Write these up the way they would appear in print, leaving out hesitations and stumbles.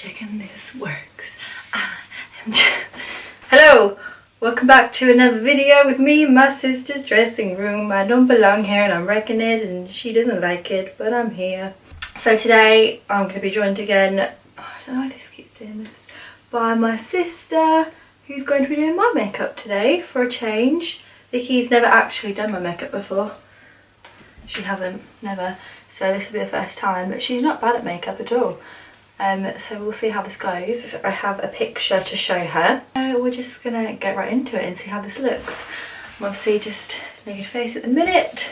checking this works. Hello, welcome back to another video with me in my sister's dressing room. I don't belong here and I'm wrecking it and she doesn't like it, but I'm here. So today I'm going to be joined again, I don't know why this keeps doing this, by my sister who's going to be doing my makeup today for a change. Vicky's never actually done my makeup before. She hasn't, never. So this will be the first time, but she's not bad at makeup at all. So we'll see how this goes. I have a picture to show her. We're just gonna get right into it and see how this looks. I'm obviously just naked face at the minute.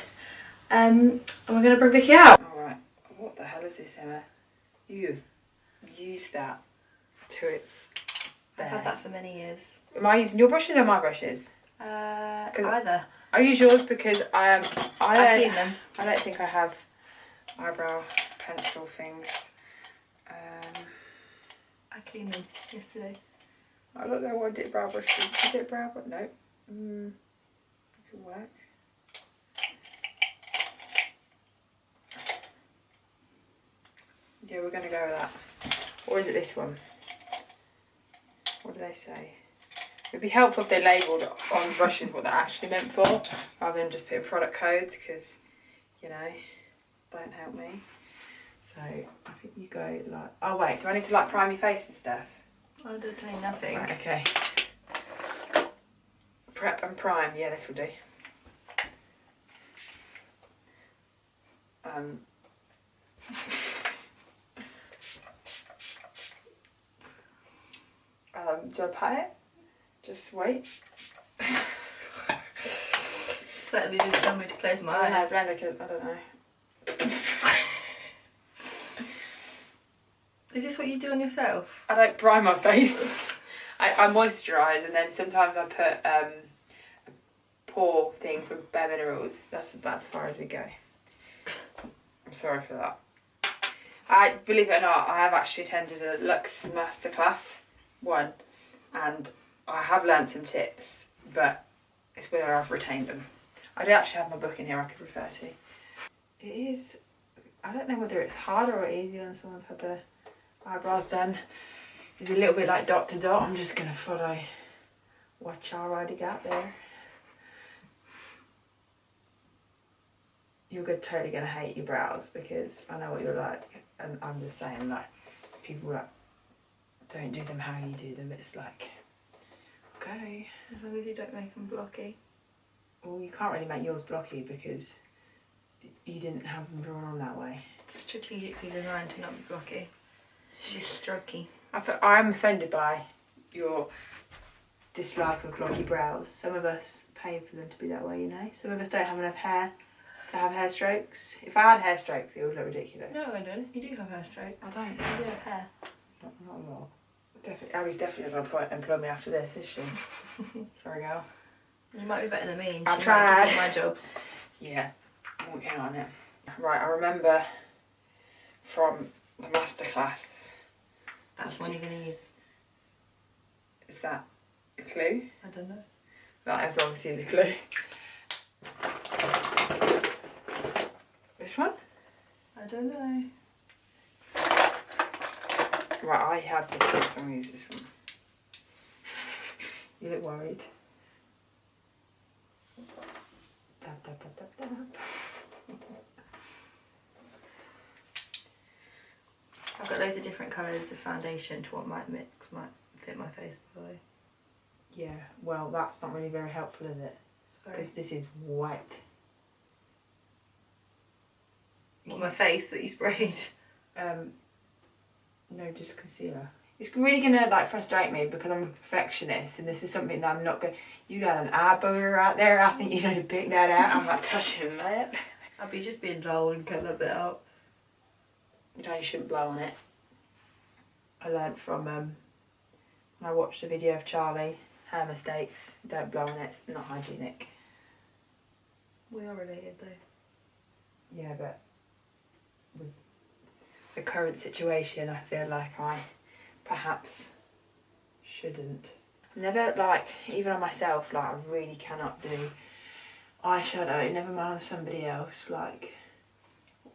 And we're gonna bring Vicky out. Alright, what the hell is this, Emma? You've used that to its I've had that for many years. Am I using your brushes or my brushes? Either. I use yours because I clean them. I don't think I have eyebrow pencil things. I cleaned them yesterday. I don't know what I did brow brushes. Is it brow brush? No. It could work. Yeah, we're going to go with that. Or is it this one? What do they say? It'd be helpful if they labelled on brushes what they're actually meant for, rather than just putting product codes, because, you know, don't help me. So, I think you go like... Oh wait, do I need to like prime your face and stuff? I don't do nothing. Right, okay. Prep and prime, yeah, this will do. Do I pat it? Just wait. Certainly didn't tell me to close my eyes. I don't know. Is this what you do on yourself? I don't prime my face. I moisturise and then sometimes I put a pore thing from Bare Minerals. That's about as far as we go. I'm sorry for that. Believe it or not, I have actually attended a Luxe masterclass, one, and I have learnt some tips, but it's whether I've retained them. I do actually have my book in here I could refer to. It is, I don't know whether it's harder or easier when someone's had their eyebrows done. It's a little bit like dot to dot. I'm just going to follow what you already got there. You're totally going to hate your brows because I know what you're like, and I'm just saying, like, people like don't do them how you do them. It's like, okay, as long as you don't make them blocky. Well, you can't really make yours blocky because you didn't have them drawn on that way. Strategically designed to not be blocky. Just strokey. I'm offended by your dislike of blocky brows. Some of us pay for them to be that way, you know. Some of us don't have enough hair to have hair strokes. If I had hair strokes, it would look ridiculous. No, I don't. You do have hair strokes. I don't. You do have hair. Not a lot. Definitely, Abbie's definitely not going to employ me after this, is she? Sorry, girl. You might be better than me. I'll try. My job. Yeah, I won't count on it. Right, I remember from the masterclass. That's one you're going to use. Is that a clue? I don't know. That is obviously a clue. This one? I don't know. Right, I have this one, so I'm going to use this one. You look worried. Dab, dab, dab, dab, dab. I've got loads of different colours of foundation to what might fit my face, by the way. Yeah, well, that's not really very helpful, is it? Because this is white. What, my face that you sprayed? No, just concealer. It's really going to like frustrate me because I'm a perfectionist and this is something that I'm not going... You got an eye booger out there, I think you need to pick that out. I'm not touching that. I'd be just being dull and cut that bit out. You know, you shouldn't blow on it. I learnt from when I watched the video of Charlie, her mistakes. Don't blow on it, it's not hygienic. We are related though. Yeah, but with the current situation, I feel like I perhaps shouldn't. Never, like, even on myself, like, I really cannot do eyeshadow, never mind on somebody else, like,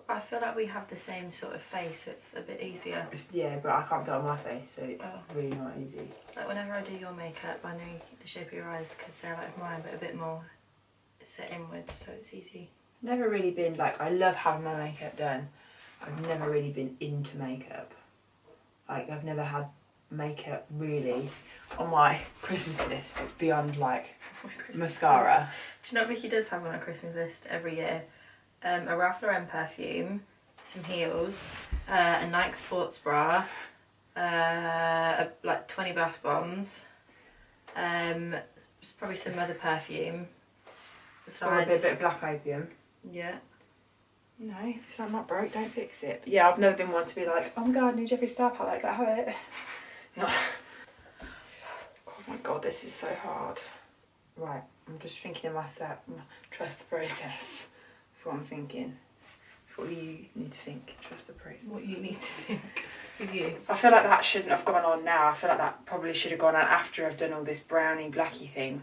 I feel like we have the same sort of face, so it's a bit easier. Yeah, but I can't do it on my face, so it's really not easy. Like whenever I do your makeup, I know the shape of your eyes because they're like mine, but a bit more set inwards, so it's easy. Never really been like, I love having my makeup done. I've never really been into makeup. Like, I've never had makeup really on my Christmas list. It's beyond like mascara. Do you know what Vicky does have on her Christmas list every year? A Ralph Lauren perfume, some heels, a Nike sports bra, like 20 bath bombs, probably some other perfume. Besides, a bit of black opium. Yeah. You know, if it's not broke, don't fix it. But yeah, I've never been one to be like, oh my god, new Jeffree Star palette, go have it. No. Oh my god, this is so hard. Right, I'm just thinking of myself. Trust the process. That's what I'm thinking. That's what you need to think. Trust the process. What you need to think is you. I feel like that shouldn't have gone on now. I feel like that probably should have gone on after I've done all this brownie blacky thing.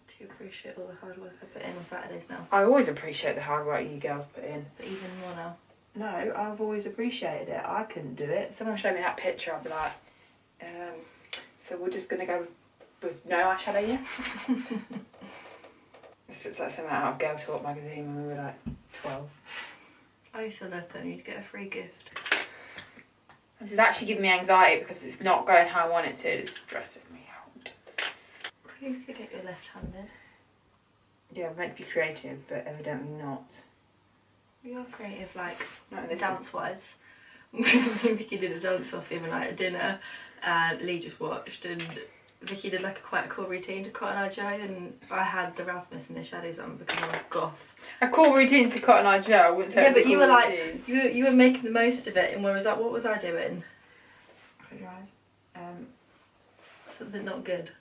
Do you appreciate all the hard work I put in on Saturdays now? I always appreciate the hard work you girls put in. But even more now. No, I've always appreciated it. I couldn't do it. Someone showed me that picture, I'd be like, so we're just going to go with no eyeshadow, yeah? This looks like something out of Girl Talk magazine when we were like 12. I used to love that. You'd get a free gift. This is actually giving me anxiety because it's not going how I want it to. It's stressing me out. Please forget you're left-handed. Yeah, I'm meant to be creative, but evidently not. You are creative, like, Not in this dance-wise. Me and Vicky did a dance-off the other night at dinner, and Lee just watched, and Vicky did like quite a cool routine to Cotton Eye Joe, and I had the Rasmus and the shadows on because I'm a goth. A cool routine to Cotton Eye Joe, I wouldn't say. Yeah, but you were routine. like, you were making the most of it, and whereas that, what was I doing? Close your eyes. Something not good.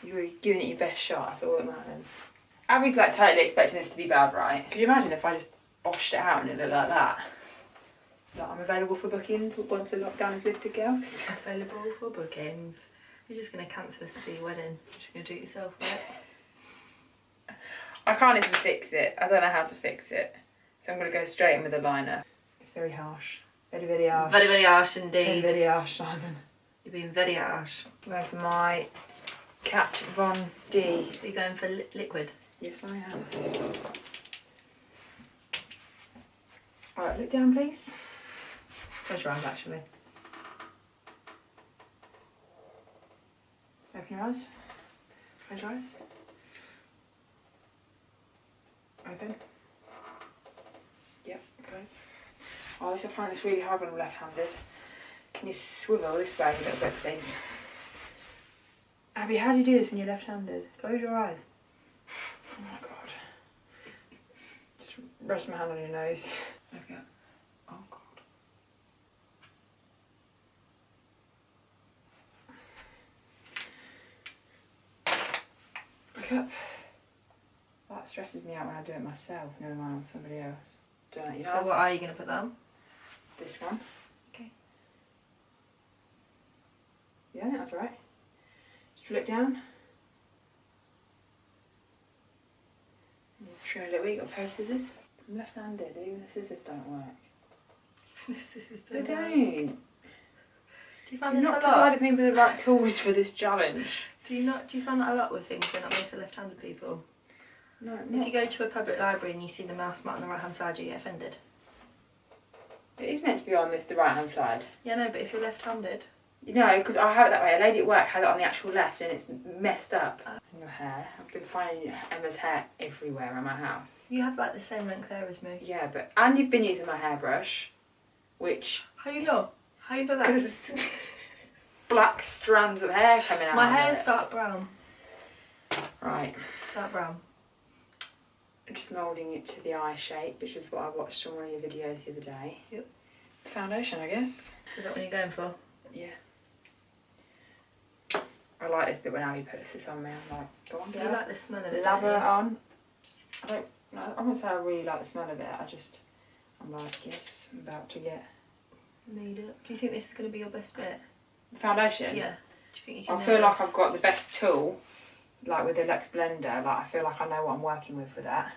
You were giving it your best shot, that's all that matters. Abbie's like totally expecting this to be bad, right? Could you imagine if I just boshed it out and it looked like that? Like, I'm available for bookings once the lockdown is lifted, girls. Available for bookings. You're just going to cancel us to your wedding. You're just going to do it yourself, right? I can't even fix it. I don't know how to fix it. So I'm going to go straight in with a liner. It's very harsh. Very, very harsh. Very, very harsh indeed. Very, very harsh, Simon. You're being very harsh. I'm going for my Kat Von D. Are you going for liquid? Yes, I am. Alright, look down, please. Close your eyes, actually. Open your eyes. Close your eyes. Open. Yep, close. Oh, I find this really hard when I'm left-handed. Can you swivel this way a little bit, please? Abbie, how do you do this when you're left-handed? Close your eyes. Oh my god. Just rest my hand on your nose. Okay. Oh god. Look up. That stresses me out when I do it myself, never mind on somebody else. Don't it So yourself. what are you going to put down? This one. Okay. Yeah, I think that's right. Just look down. Trim a little bit, you've got a pair of scissors. I'm left-handed, even the scissors don't work. The scissors They don't work. don't. Do you find You've this not a lot? provided me with the right tools for this challenge. Do you find that a lot with things that are not made for left-handed people? No, If not. you go to a public library and you see the mouse mat on the right-hand side, you get offended. It is meant to be on the right-hand side. Yeah, no, but if you're left-handed... No, because I have it that way. A lady at work has it on the actual left and it's messed up. And your hair. I've been finding Emma's hair everywhere around my house. You have like the same length hair as me. Yeah, but... And you've been using my hairbrush, which... How you know? How you know that? Because it's black strands of hair coming out My of hair's it. dark brown. Right. It's dark brown. I'm just moulding it to the eye shape, which is what I watched on one of your videos the other day. Yep. Foundation, I guess. Is that what you're going for? Yeah. I like this bit when Abbie puts this on me. I'm like, go on, You girl. like the smell of it, Love don't it you? on. I wouldn't say I really like the smell of it. I'm like, yes, I'm about to get Made it. Do you think this is going to be your best bit? foundation. Yeah. Do you think you can I nail feel like this? I've got the best tool, like with the Luxe blender. Like I feel like I know what I'm working with that,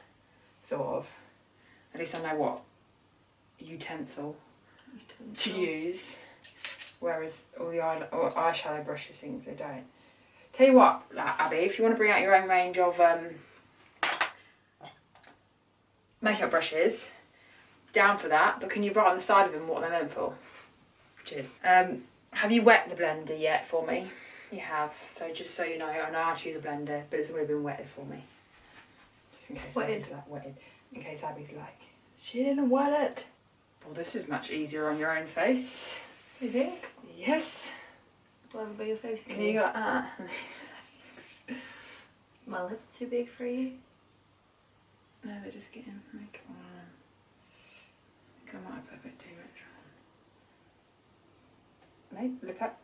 sort of. At least I know what utensil to use, whereas all the eyeshadow brushes things they don't. Tell you what, Abbie, if you want to bring out your own range of makeup brushes, down for that, but can you write on the side of them what they're meant for? Cheers. Have you wet the blender yet for me? You have, so just so you know, I know how to use a blender, but it's already been wetted for me. Just in case Abbie's like wetted. In case Abbie's like, she didn't wet it. Well, this is much easier on your own face. You think? Yes. Whatever by your face. Can you go like that? My lips too big for you? No, they're just getting makeup on them. I think I might have put a bit too much on. Maybe, look up.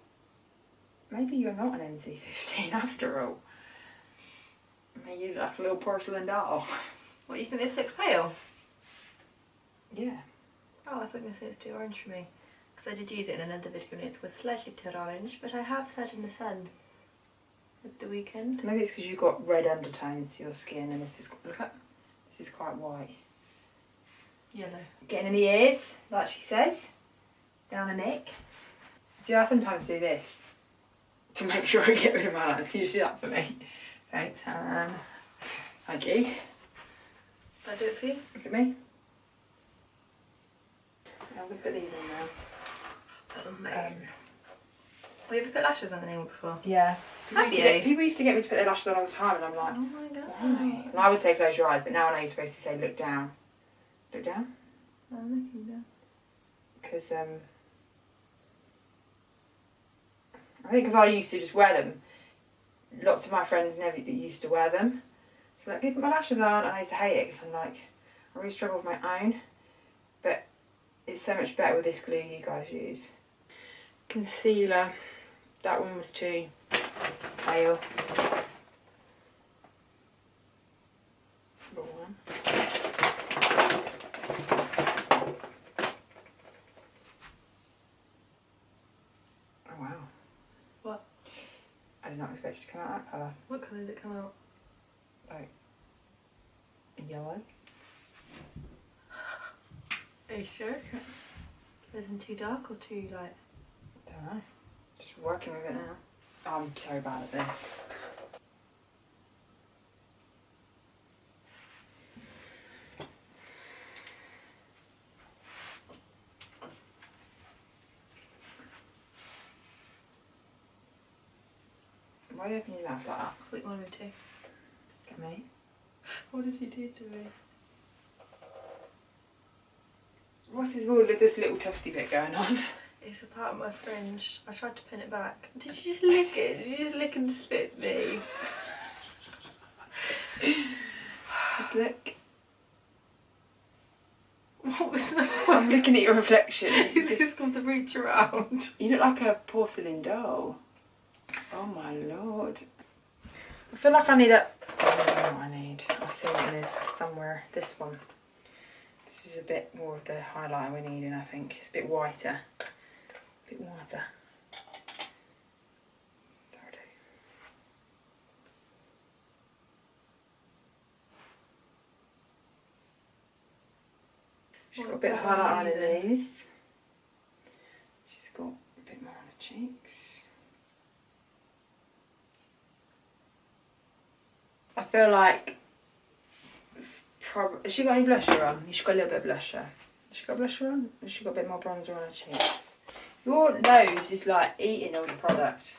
Maybe you're not an NC15 after all. Maybe you look like a little porcelain doll. What, you think this looks pale? Yeah. Oh, I thought this was too orange for me. Because I did use it in another video and it was slightly too orange, but I have sat in the sun at the weekend. Maybe it's because you've got red undertones to your skin and this is, look up, this is quite white. Yellow. Getting in the ears, like she says. Down the neck. See, I sometimes do this to make sure I get rid of my lines. Can you do that for me? Thanks, Helen. Thank you. Did I do it for you? Look at me. I'm going to put these in now. Oh man. Have you ever put lashes on the nail before? Yeah. Have you? People used to get me to put their lashes on all the time and I'm like, oh my god. why? And I would say close your eyes, but now I know you're supposed to say look down. Look down? I'm looking down. Because, I think because I used to just wear them. Lots of my friends never used to wear them. So like, put my lashes on and I used to hate it because I'm like, I really struggle with my own. But it's so much better with this glue you guys use. Concealer. That one was too pale. Wrong one. Oh wow. What? I did not expect it to come out that colour. What colour did it come out? Like yellow. Are you sure? Isn't too dark or too light? Don't know. Just working with it now. I'm so bad at this. Why are you opening your mouth like that? I thought you wanted to. At me? What did you do to me? What's this little tufty bit going on? It's a part of my fringe. I tried to pin it back. Did you just lick it? Did you just lick and spit me? Just look. What was that? I'm looking at your reflection. Is this called the reach around? You look like a porcelain doll. Oh my lord. I feel like I need a... I don't know what I need. I've seen it in this somewhere. This one. This is a bit more of the highlighter we're needing, I think. It's a bit whiter. A bit whiter. That'll do. She's got a bit of highlighter on her nose. She's got a bit more on her cheeks. I feel like has she got any blusher on? She's got a little bit of blusher. Has she got blusher on? Has she got a bit more bronzer on her cheeks? Your nose is like eating all the product.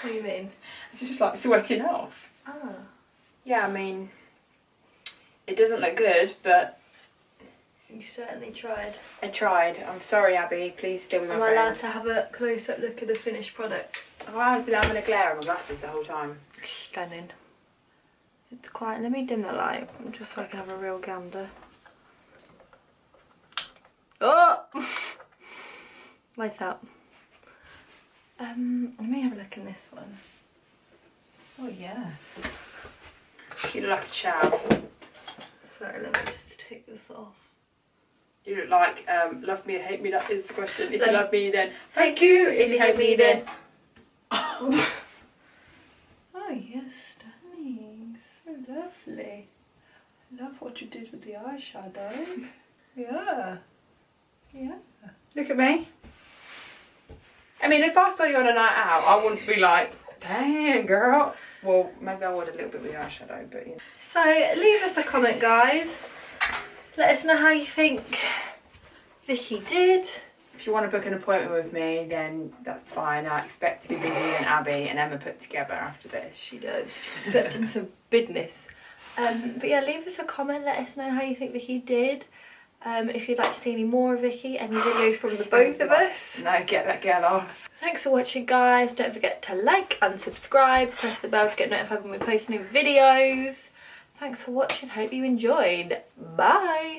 What do you mean? It's just like sweating off. Ah. Yeah, I mean, it doesn't look good, but... You certainly tried. I tried. I'm sorry, Abbie. Please stay with my Am friend. I allowed to have a close-up look at the finished product? Oh, I've been having a glare on my glasses the whole time. Stunning. It's quite... Let me dim the light, just so I can have a real gander. Oh! Like that. Let me have a look in this one. Oh yeah. You look like a chav. Sorry, let me just take this off. You look like, love me or hate me, that is the question. If Love- you love me, then thank you. If you hate me, then... Oh yes, stunning. So lovely. love what you did with the eyeshadow. Yeah. Yeah. Look at me. I mean, if I saw you on a night out, I wouldn't be like, dang, girl. Well, maybe I would a little bit with the eyeshadow, but you know. So, leave us a comment, guys. Let us know how you think Vicky did. If you want to book an appointment with me, then that's fine. I expect to be busier than Abbie and Emma put together after this. She does. She's expecting some business. But yeah, leave us a comment. Let us know how you think Vicky did. If you'd like to see any more of Vicky, any videos from the both of us. No, get that girl off. Thanks for watching, guys. Don't forget to like and subscribe. Press the bell to get notified when we post new videos. Thanks for watching. Hope you enjoyed. Bye.